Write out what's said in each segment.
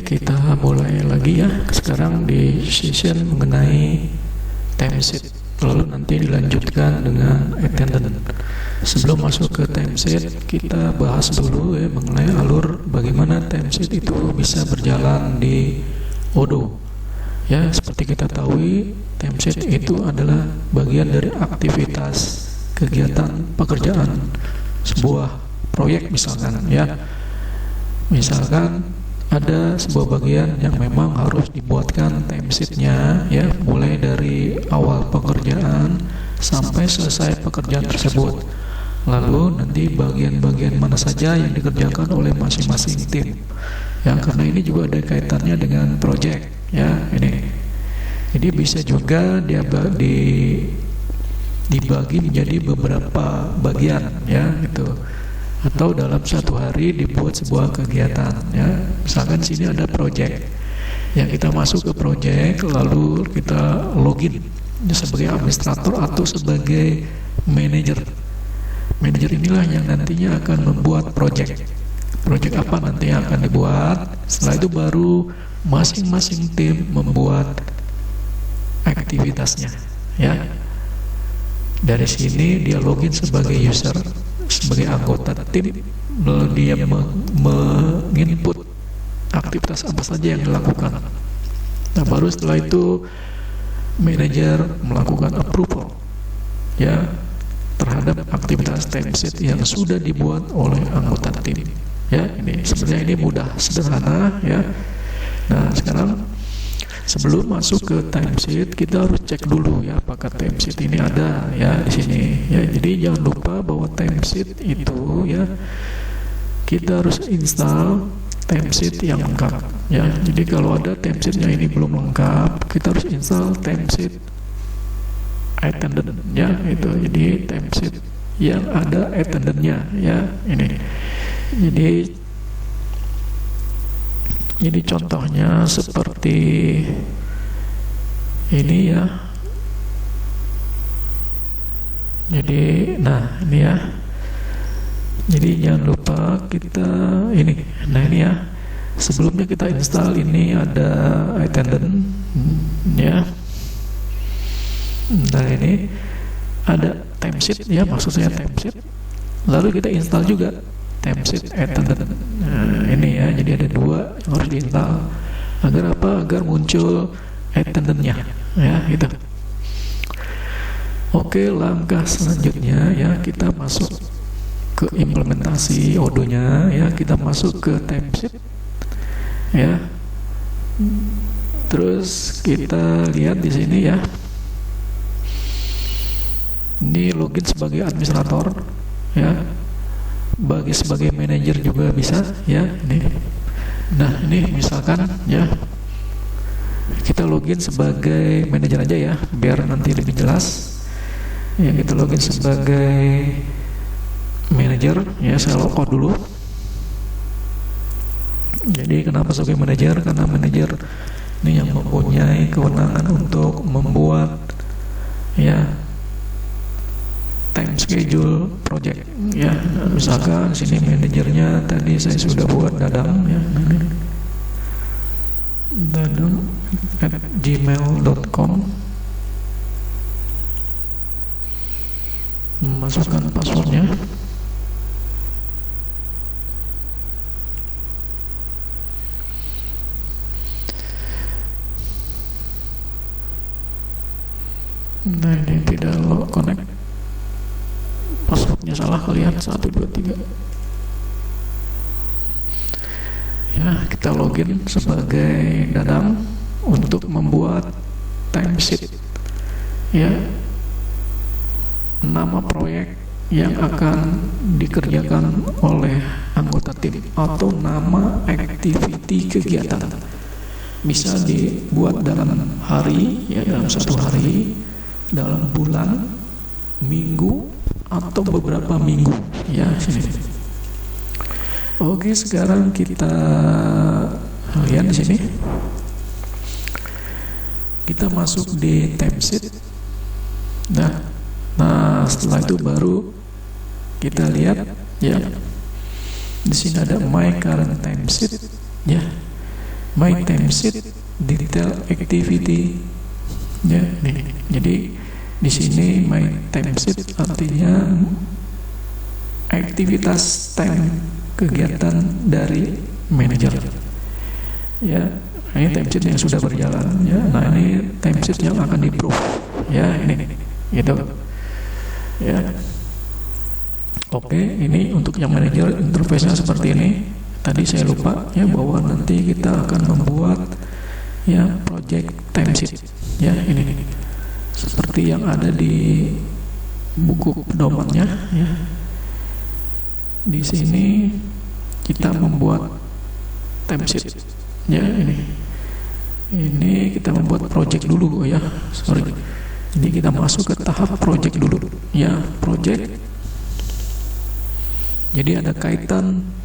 Oke, kita mulai lagi ya. Sekarang di session mengenai timesheet. Lalu nanti dilanjutkan dengan attendance. Sebelum masuk ke timesheet, kita bahas dulu ya mengenai alur bagaimana timesheet itu bisa berjalan di Odoo. Ya, seperti kita tahu, timesheet itu adalah bagian dari aktivitas kegiatan pekerjaan sebuah proyek misalkan ya. Misalkan ada sebuah bagian yang memang harus dibuatkan timesheet-nya ya, mulai dari awal pekerjaan sampai selesai pekerjaan tersebut. Lalu nanti bagian-bagian mana saja yang dikerjakan oleh masing-masing tim. Ya, karena ini juga ada kaitannya dengan project ya ini. Jadi bisa juga dia dibagi menjadi beberapa bagian ya gitu. Atau dalam satu hari dibuat sebuah kegiatan ya. Misalkan sini ada project ya, kita masuk ke project lalu kita login sebagai administrator atau sebagai manager. Manager inilah yang nantinya akan membuat project apa nanti yang akan dibuat. Setelah itu baru masing-masing tim membuat aktivitasnya ya. Dari sini dia login sebagai user, sebagai anggota tim, lalu dia menginput aktivitas apa saja yang dilakukan. Nah, baru setelah itu manajer melakukan approval ya terhadap aktivitas timesheet yang sudah dibuat oleh anggota tim. Ya, ini sebenarnya ini mudah, sederhana ya. Nah, sekarang sebelum masuk ke timesheet, kita harus cek dulu ya apakah timesheet ini ada ya di sini ya. Jadi jangan lupa bahwa timesheet itu ya kita harus install timesheet yang lengkap ya. Jadi kalau ada timesheetnya ini belum lengkap, kita harus install timesheet attendant ya itu. Jadi timesheet yang ada attendantnya ya ini. Jadi contohnya seperti ini ya. Jadi nah ini ya. Jadi jangan lupa kita ini. Nah ini ya. Sebelumnya kita install ini ada attendant ya. Nah ini ada timesheet ya, maksud saya timesheet. Lalu kita install juga timesheet attendant. Nah, ini ya, jadi ada dua yang harus diinstal. Agar apa? Agar muncul attendantnya ya, gitu. Oke, langkah selanjutnya ya kita masuk ke implementasi Odoo-nya ya, kita masuk ke timesheet ya. Terus kita lihat di sini ya. Ini login sebagai administrator ya. Bagi sebagai manajer juga bisa ya ini. Nah ini misalkan ya kita login sebagai manajer aja ya biar nanti lebih jelas ya. Kita login sebagai manajer ya, saya login dulu. Jadi kenapa sebagai manajer? Karena manajer ini yang mempunyai kewenangan untuk membuat ya time schedule project ya. Misalkan sini manajernya tadi saya sudah buat Dadang ya, dadang@gmail.com, masukkan passwordnya. Nah ini tidak connect, passwordnya salah kalian 1 2 3 ya. Kita login sebagai Dadang untuk membuat timesheet ya, nama proyek yang akan dikerjakan oleh anggota tim atau nama activity kegiatan. Bisa dibuat dalam hari ya, dalam satu hari, dalam bulan, minggu, atau beberapa minggu ya sini. Oke, sekarang kita lihat di sini. Kita masuk di timesheet. Nah, setelah itu baru kita lihat ya. Di sini ada my current timesheet ya. My timesheet detail activity. Ya, ini. Jadi di sini my timesheet artinya aktivitas kegiatan dari manajer. Ya, ini timesheet yang sudah berjalan. Ya, nah ini timesheet yang akan di-approve. Ya, ini, gitu. Ya. Oke, ini untuk yang manajer interface-nya seperti ini. Tadi saya lupa ya bahwa nanti kita akan membuat ya project timesheet. Ya, ini seperti yang ada di buku pedomannya. Ya. Di sini kita membuat timesheet. Ya, ini kita membuat project dulu ya. Sorry. Jadi kita masuk ke tahap project dulu. Ya, project. Jadi ada kaitan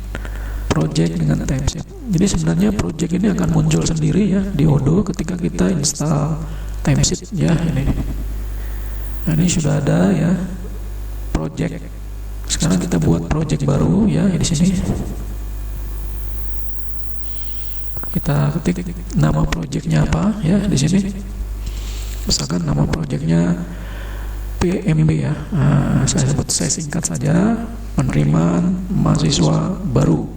project dengan timesheet. Jadi sebenarnya project ini akan muncul sendiri ya di Odoo ketika kita install timesheet ya ini. Nah, ini sudah ada ya project. Sekarang kita buat project baru ya di sini. Kita ketik nama projectnya apa ya di sini. Misalkan nama projectnya PMB ya. Nah, saya singkat saja, penerimaan mahasiswa baru.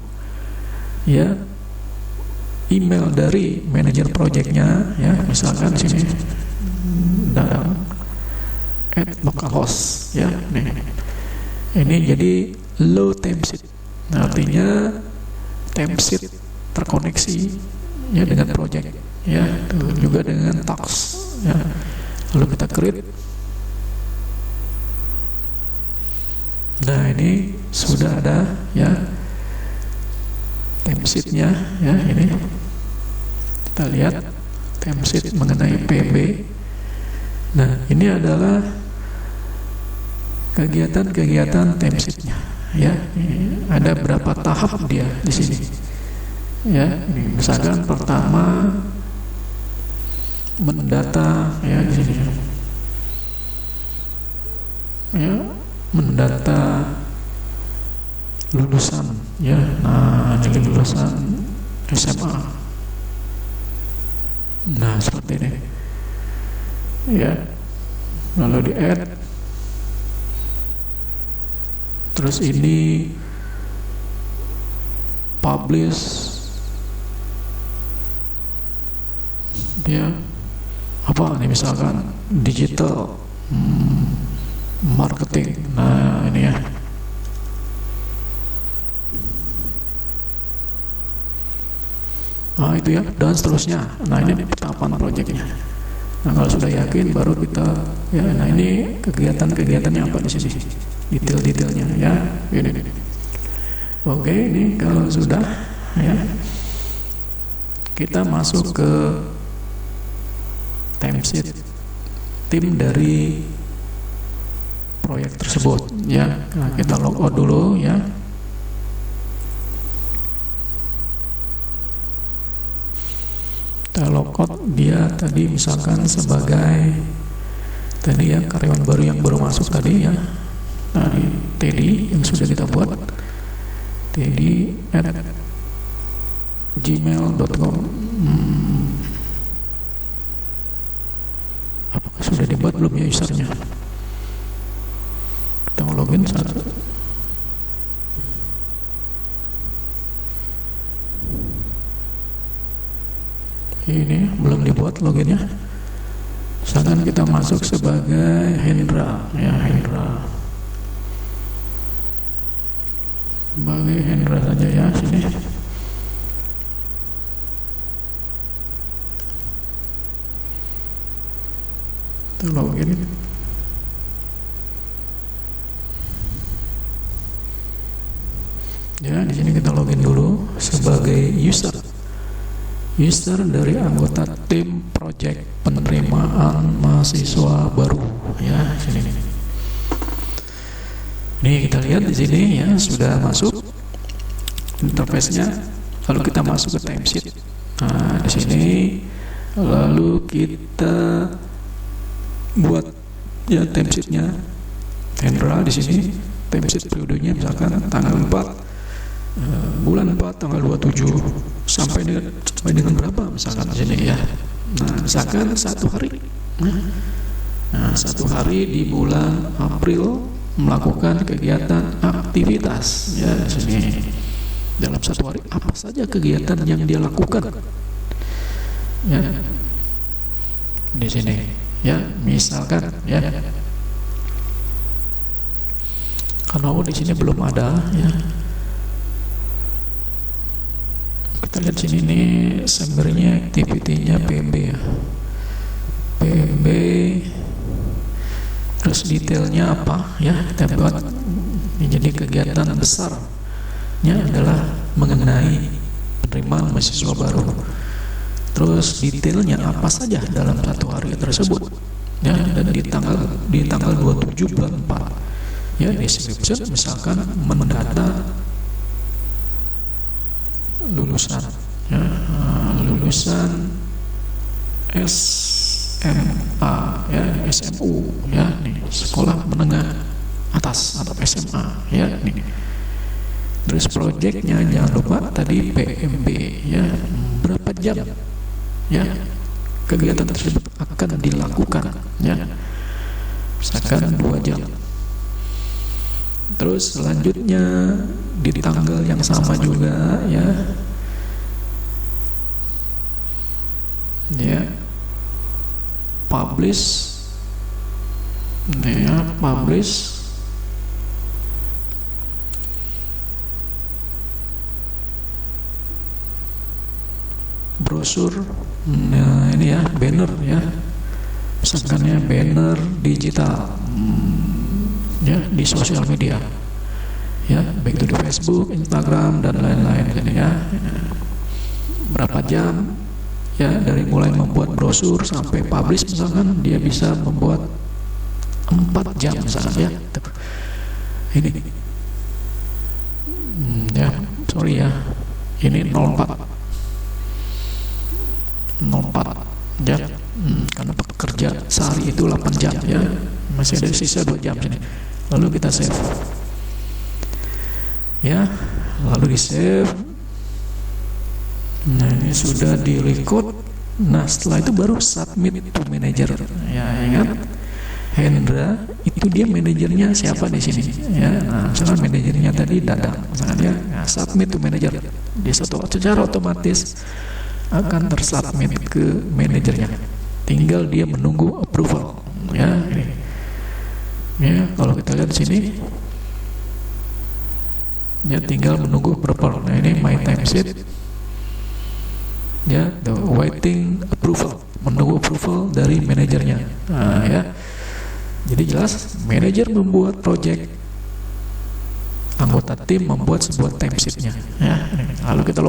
Ya, email dari manajer projectnya ya, misalkan di sini Dadang @localhost ya. Ini jadi low timesheet. Nah, artinya timesheet terkoneksi ya dengan project ya, itu juga dengan task ya. Lalu kita create. Nah, ini sudah ada ya timesheet-nya ya, ini kita lihat timesheet mengenai PB. Nah, ini adalah kegiatan-kegiatan timesheet-nya ya. Ini ada berapa tahap dia di sini ya. Ini misalkan pertama mendata ya di sini ya, mendata lulusan ya. Nah, ini lulusan SMA. Nah, seperti ini ya. Lalu di add, terus ini publish dia apa nih, misalkan digital marketing. Nah, ini ya. Nah, itu ya, dan seterusnya. Nah, ini tahapan proyeknya. Nah, kalau sudah yakin baru kita ya. Nah, ini kegiatan-kegiatannya apa di sini, detail-detailnya ya. Ini. Oke, ini kalau sudah ya, kita masuk ke timesheet tim dari proyek tersebut ya. Nah, kita logout dulu ya. Kita logout dia tadi misalkan sebagai tadi ya karyawan baru yang baru masuk tadi ya. Nah, di Teddy yang sudah kita buat, teddy@gmail.com. Apakah sudah dibuat belum ya usernya? Kita login satu. Ini belum dibuat loginnya. Misalkan kita masuk sebagai Hendra ya, Hendra. Sebagai Hendra saja ya sini. Kita login. Ya, di sini kita login dulu sebagai user dari anggota tim project penerimaan mahasiswa baru ya sini. Ini kita lihat di sini ya, sudah masuk interface-nya. Lalu kita masuk ke timesheet. Nah, di sini lalu kita buat ya timesheet-nya. Hendra di sini timesheet periodenya misalkan tanggal 4 bulan 4 tanggal 27 sampai dengan berapa misalkan di sini ya. Nah, misalkan 1 hari. Nah, 1 hari di bulan April melakukan kegiatan aktivitas ya di sini. Dalam 1 hari apa saja kegiatan yang dia lakukan? Ya. Di sini ya, misalkan ya. Karena di sini belum ada ya. Kita lihat sini nih summary-nya, activity-nya PMB ya. PMB, terus detailnya apa ya, kita buat. Jadi kegiatan besarnya adalah mengenai penerimaan mahasiswa baru. Terus detailnya apa saja dalam 1 hari tersebut ya, dan di tanggal 27 bulan 4 ya, description misalkan mendata lulusan ya, lulusan SMA ya, SMU ya, nih sekolah menengah atas atau SMA ya nih. Terus proyeknya jangan lupa tadi PMB ya, berapa jam ya kegiatan tersebut akan dilakukan ya, misalkan 2 jam. Terus selanjutnya di tanggal yang sama juga ya, publish ya, publish brosur. Nah ini ya, banner ya, misalkan ya banner digital ya di sosial media ya, baik itu di Facebook, Instagram dan lain-lain ya. Berapa jam ya, dari mulai membuat brosur sampai publish misalkan dia bisa membuat 4 jam misalkan ya. Ini ya, sorry ya, ini 04 ya, karena pekerja sehari itu 8 jam ya, masih ada sisa 2 jam sini. Lalu kita save ya, lalu di save. Nah ini sudah di record. Nah setelah itu baru submit to manager ya. Ingat Hendra itu dia manajernya siapa di sini ya. Nah misalkan manajernya tadi Dadang misalkan ya, nah, submit to manager, dia secara otomatis akan tersubmit ke manajernya, tinggal dia menunggu approval ya. Ini ya, kalau kita lihat di sini ya, tinggal menunggu approval. Nah ini my timesheet ya, the waiting approval, menunggu approval dari manajernya. Nah ya, jadi jelas manajer membuat project, anggota tim membuat sebuah timesheetnya ya. Lalu kita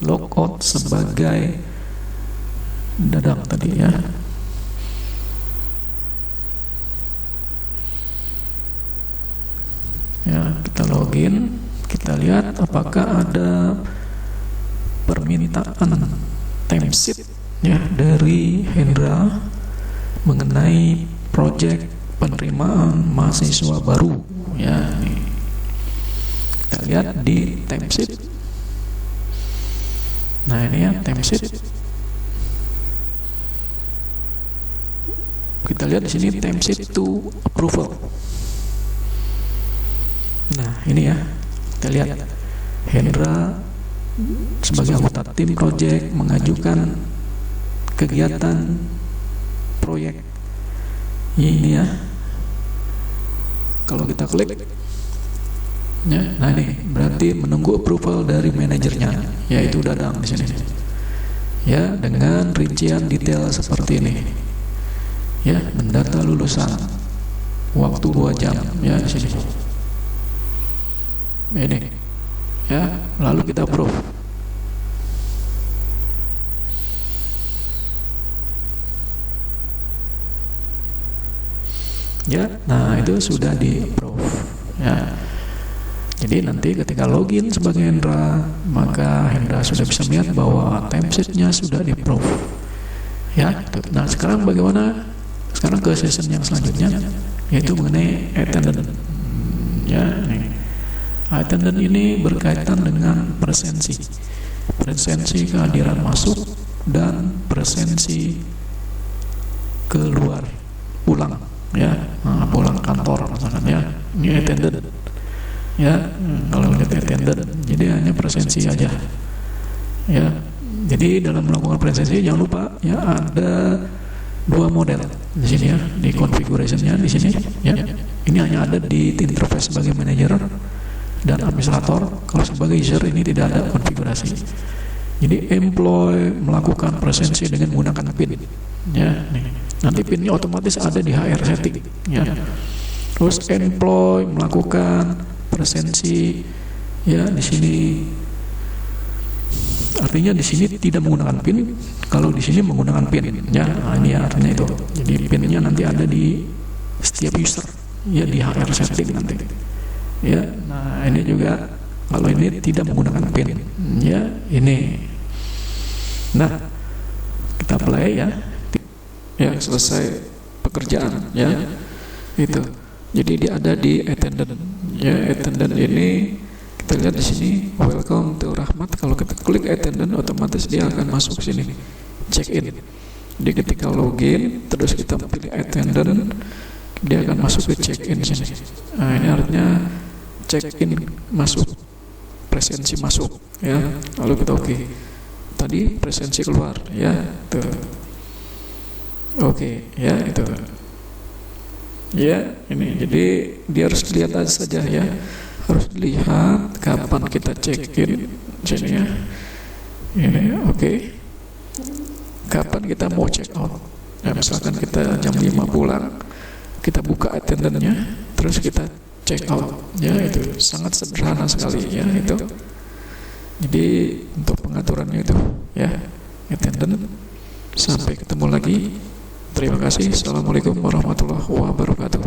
logout sebagai Dadang tadi ya. Ya, kita login, kita lihat apakah ada permintaan timesheet ya dari Hendra mengenai proyek penerimaan mahasiswa baru ya. Nih. Kita lihat di timesheet. Nah ini ya timesheet. Kita lihat di sini timesheet to approval. Nah ini ya, kita lihat Hendra sebagai anggota tim project mengajukan kegiatan proyek ini ya. Kalau kita klik ya, nah ini berarti menunggu approval dari manajernya, yaitu Dadang di sini ya, dengan rincian detail seperti ini ya. Mendata lulusan, waktu 2 jam ya di sini. Ini ya, lalu kita approve ya. Nah itu sudah di approve ya. Jadi nanti ketika login sebagai Hendra, maka Hendra sudah bisa melihat bahwa timesheetnya sudah di approve ya. Nah sekarang bagaimana? Sekarang ke session yang selanjutnya, yaitu mengenai attendance ya. Nih. Attendant ini berkaitan dengan presensi kehadiran masuk dan presensi keluar, pulang ya, pulang kantor misalkan ya, ini attendant ya. Kalau lihat attendant, jadi hanya presensi aja ya. Jadi dalam melakukan presensi jangan lupa ya, ada dua model di sini ya, di configuration-nya di sini ya. Ini hanya ada di interface sebagai manager dan administrator. Kalau sebagai user ini tidak ada konfigurasi. Jadi employee melakukan presensi dengan menggunakan PIN ya. Nanti PIN-nya otomatis ada di HR setting ya. Terus employee melakukan presensi ya di sini. Artinya di sini tidak menggunakan PIN, kalau di sini menggunakan PIN ya. Ini artinya itu. Jadi PIN-nya nanti ada di setiap user ya, di HR setting nanti ya. Nah ini juga kalau ini tidak menggunakan PIN ya, ini. Nah kita play ya, selesai pekerjaan ya itu. Jadi dia ada di attendant ya. Attendant ini kita lihat di sini, welcome to Rahmat. Kalau kita klik attendant, otomatis dia akan masuk sini, check in. Jadi ketika login terus kita pilih attendant, dia akan masuk ke check in sini. Nah ini artinya check in masuk, presensi masuk ya. Lalu kita oke. Tadi presensi keluar ya tuh. Oke ya itu ya. Ini jadi dia harus lihat aja saja ya, harus lihat kapan kita check in sini ya. Ini oke. Kapan kita mau check out ya, misalkan kita jam 5 pulang, kita buka attendantnya terus kita check out ya. Itu sangat sederhana sekali ya itu. Jadi untuk pengaturannya itu ya, attendant. Sampai ketemu lagi. Terima kasih. Assalamualaikum warahmatullahi wabarakatuh.